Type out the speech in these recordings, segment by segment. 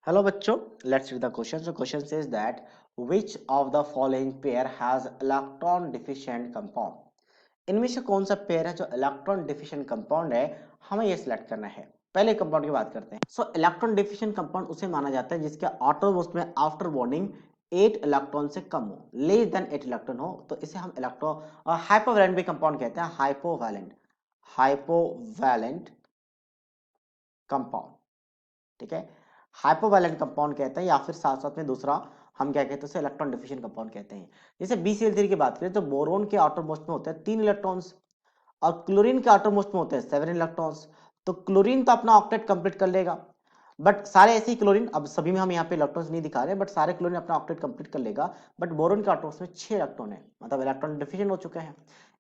Hello बच्चों, let's read the question. So question says that which of the following pair has electron deficient compound? इनमें से कौन सा pair है जो इलेक्ट्रॉन डिफिशिएंट कंपाउंड है, हमें ये सिलेक्ट करना है। पहले कंपाउंड की बात करते हैं। सो इलेक्ट्रॉन डिफिशिएंट कंपाउंड उसे माना जाता है जिसके आउटरमोस्ट में आफ्टर बॉन्डिंग 8 इलेक्ट्रॉन से कम हो, लेस देन 8 इलेक्ट्रॉन हो, तो इसे हम इलेक्ट्रॉन हाइपोवैलेंट भी कंपाउंड कहते हैं। हाइपोवैलेंट कंपाउंड, ठीक है, हाइपोवैलेंट कंपाउंड कहते हैं, या फिर साथ साथ में दूसरा हम क्या कहते हैं उसे इलेक्ट्रॉन डिफिशिएंट कंपाउंड कहते हैं। जैसे BCl3 की बात करें तो बोरोन के आउटर मोस्ट में होते हैं 3 इलेक्ट्रॉन्स और क्लोरीन के आउटर मोस्ट में होते हैं 7 इलेक्ट्रॉन्स। तो क्लोरीन तो अपना ऑक्टेट कंप्लीट कर लेगा, बट सारे ऐसे ही क्लोरीन, अब सभी में हम यहाँ पे इलेक्ट्रॉन्स नहीं दिखा रहे, बट सारे क्लोरीन अपना ऑक्टेट कंप्लीट कर लेगा। बट बोरोन के आउटर मोस्ट में 6 इलेक्ट्रॉन है, मतलब इलेक्ट्रॉन डिफिशिएंट हो चुके हैं।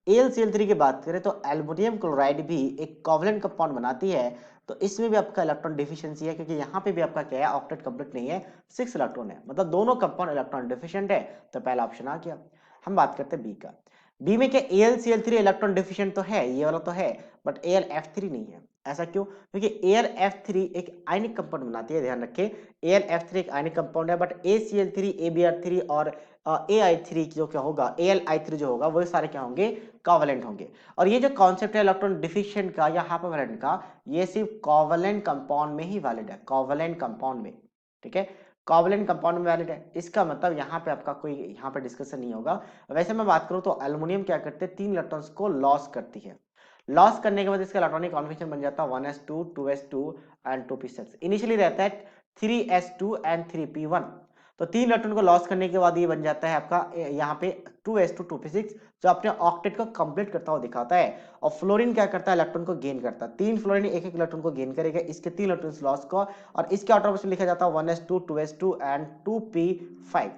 AlCl3 की बात करें तो एल्युमिनियम क्लोराइड भी एक कोवलेंट कंपाउंड बनाती है, तो इसमें भी आपका इलेक्ट्रॉन डिफिशियंसी है, क्योंकि यहाँ पे भी आपका क्या है, ऑक्टेट कंप्लीट नहीं है, 6 इलेक्ट्रॉन है, मतलब दोनों कंपाउंड इलेक्ट्रॉन डिफिशियंट है। तो पहला ऑप्शन आ गया। हम बात करते हैं बी का। बी में क्या AlCl3 इलेक्ट्रॉन डिफिशियंट तो है, ये वाला तो है, बट AlF3 नहीं है। ऐसा क्यों? क्योंकि AlF3 एक आयनिक कंपाउंड बनाती है, ध्यान रखें। AlF3 एक आयनिक कंपाउंड है, बट ACl3, AbR3 और AI3 जो क्या होगा, AlI3 जो होगा, वो सारे क्या होंगे, कोवलेंट होंगे। और ये जो कॉन्सेप्ट है इलेक्ट्रॉन डिफिशिएंट का या हाइपोवैलेंट का, ये सिर्फ कोवलेंट कंपाउंड में ही वैलिड है, कोवलेंट कंपाउंड में, ठीक है, कोवलेंट कंपाउंड में वैलिड है। इसका मतलब यहाँ पे आपका कोई यहाँ पे डिस्कशन नहीं होगा। वैसे मैं बात करूँ तो एल्युमिनियम क्या करते हैं, 3 इलेक्ट्रॉन्स को लॉस करती है। लॉस करने के बाद इसका इलेक्ट्रॉनिक कॉन्फिगरेशन बन जाता है 1s2 2s2 and 2p6। Initially रहता है 3s2 एंड 3p1। तो 3 इलेक्ट्रॉन को लॉस करने के बाद ये बन जाता है आपका यहाँ पे 2s2 2p6, जो अपने ऑक्टेट को कंप्लीट करता हुआ दिखाता है। और फ्लोरीन क्या करता है, इलेक्ट्रॉन को गेन करता है। 3 फ्लोरीन एक एक इलेक्ट्रॉन को गेन करेगा, इसके 3 इलेक्ट्रॉन लॉस को, और इसके आउटर मोस्ट में लिखा जाता है 1s2 2s2 एंड 2p5।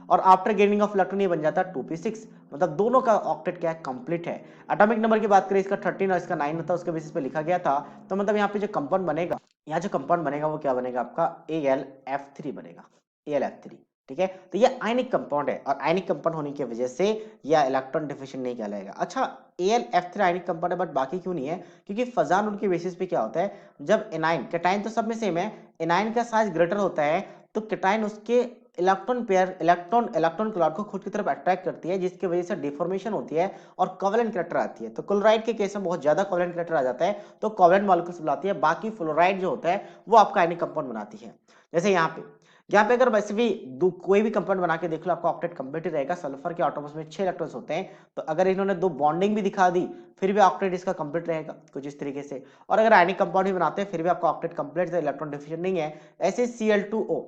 और आफ्टर गेनिंग ऑफ इलेक्ट्रॉन ये बन जाता है 2p6, मतलब दोनों का ऑक्टेट क्या है, कंप्लीट है। एटॉमिक नंबर की बात करें, इसका 13 और इसका 9 था, उसके बेसिस पे लिखा गया था। तो मतलब यहाँ पे जो कंपाउंड बनेगा, यहाँ जो कंपाउंड बनेगा वो क्या बनेगा, आपका AlF3 बनेगा, AlF3, ठीक है। तो ये आयनिक कंपाउंड है, और आयनिक कंपाउंड होने की वजह से यह इलेक्ट्रॉन डिफिशिएंट नहीं कहलाएगा। अच्छा, AlF3 आयनिक कंपाउंड है, बट बाकी क्यों नहीं है? क्योंकि फजान उनके बेसिस पे क्या होता है, जब एनाइन कैटाइन तो सब में सेम है, एनाइन का साइज ग्रेटर होता है, तो कैटाइन उसके electron pair electron electron cloud को खुद की तरफ अट्रैक्ट करती है, जिसकी वजह से डिफॉर्मेशन होती है और कोवलेंट कैरेक्टर आती है। तो क्लोराइड के केस में बहुत ज्यादा कोवलेंट कैरेक्टर आ जाता है, तो कोवलेंट मॉलिक्यूल्स बुलाती है। बाकी फ्लोराइड जो होता है वो आपका आयनिक कंपाउंड बनाती है। जैसे यहाँ पे अगर वैसे भी कोई भी कंपाउंड बना के देख लो, आपका ऑक्टेट कंप्लीट रहेगा। सल्फर के आटोम्स में 6 इलेक्ट्रॉन्स होते हैं, तो अगर इन्होंने 2 बॉन्डिंग भी दिखा दी, फिर भी ऑक्टेट इसका कंप्लीट रहेगा कुछ इस तरीके से। और अगर आयनिक कंपाउंड भी बनाते हैं, फिर भी आपका ऑक्टेट कंप्लीट, इलेक्ट्रॉन डिफिशिएंट नहीं है। ऐसे Cl2O,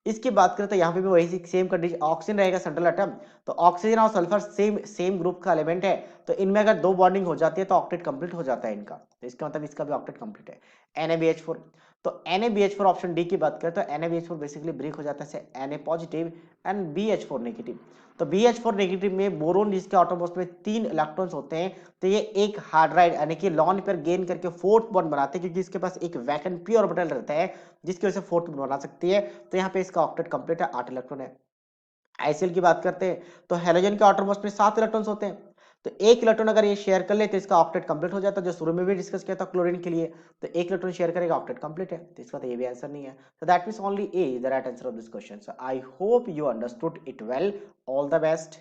इसकी बात करें तो यहाँ पे भी वही सेम कंडीशन, ऑक्सीजन रहेगा सेंट्रल एटम, तो ऑक्सीजन और सल्फर सेम सेम ग्रुप का एलिमेंट है, तो इनमें अगर 2 बॉन्डिंग हो जाती है तो ऑक्टेट कंप्लीट हो जाता है इनका। तो इसका मतलब इसका भी ऑक्टेट कंप्लीट है। NaBH4, तो NaBH4 ऑप्शन डी की बात करें तो NaBH4 बेसिकली ब्रेक हो जाता है Na positive and BH4 negative. तो BH4 नेगेटिव में बोरोन, जिसके आटोमोस्ट में 3 इलेक्ट्रॉन्स होते हैं, तो ये एक हाइड्राइड यानी कि लॉन पेयर गेन करके फोर्थ बॉन्ड बनाते हैं, क्योंकि इसके पास एक वैकेंट पी ऑर्बिटल रहता है, जिसकी वजह से फोर्थ बॉन्ड बना सकती है। तो यहाँ पे इसका ऑक्टेट कंप्लीट है, 8 इलेक्ट्रॉन है। आईसीएल की बात करते हैं तो हेलोजन के आउटरमोस्ट में 7 इलेक्ट्रॉन्स होते हैं, तो एक इलेक्ट्रॉन अगर ये शेयर कर ले तो इसका ऑक्टेट कंप्लीट हो जाता है, जो शुरू में भी डिस्कस किया था क्लोरीन के लिए। तो एक इलेक्ट्रॉन शेयर करेगा, ऑक्टेट कंप्लीट है, तो इसका तो ये भी आंसर नहीं है। so that means only A is the right answer of this question. So I hope you understood it well. All the best.